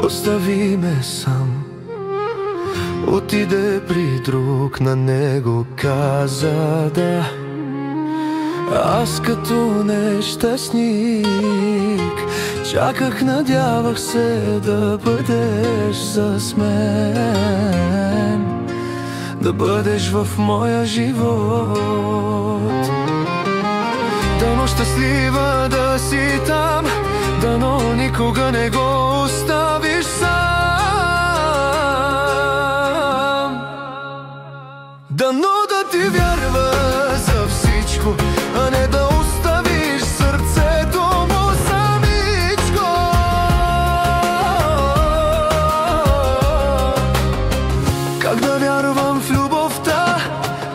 Остави ме сам, отиде при друг, на него каза да. Аз като нещастник чаках, надявах се да бъдеш с мен, да бъдеш в моя живот. Дано щастлива да си там, дано никога не го оставиш сам. Дано да ти вярва за всичко, а не да оставиш сърцето му самичко. Как да вярвам в любовта,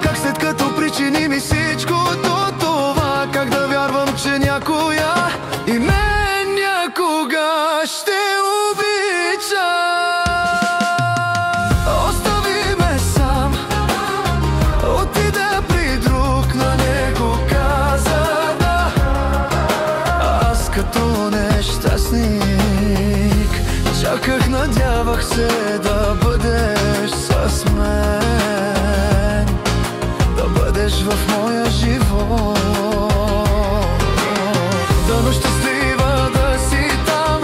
как след като причини ми всичкото това, как да вярвам, че някоя и мен някога ще обича. Остави ме сам, отиде при друг, на него каза да. Аз като нещастник чаках, надявах се да бъдеш с мен, да бъдеш в моя живот. Дано щастлива да си там,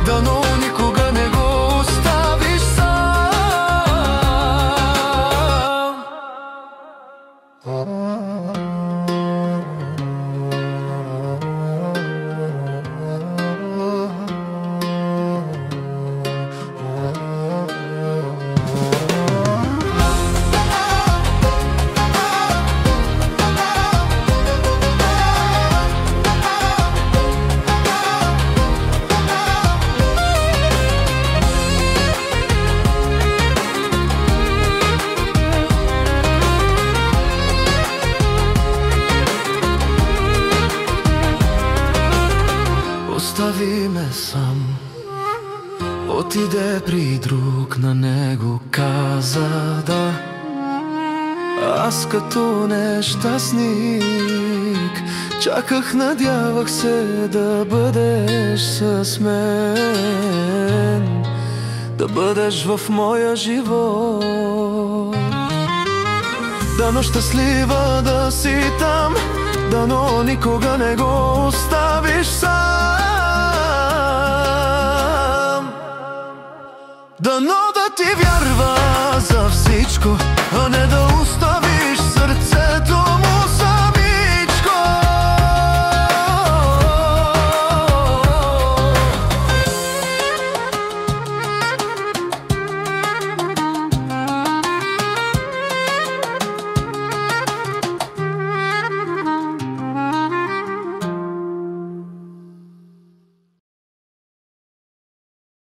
дано никога не го оставиш сам. Остави ме сам, отиде при друг, на него каза да. Аз като нещастник чаках, надявах се да бъдеш с мен, да бъдеш в моя живот. Дано щастлива да си там, дано никога не го оставиш сам. Дано да ти вярва за всичко, а не да оставиш сърцето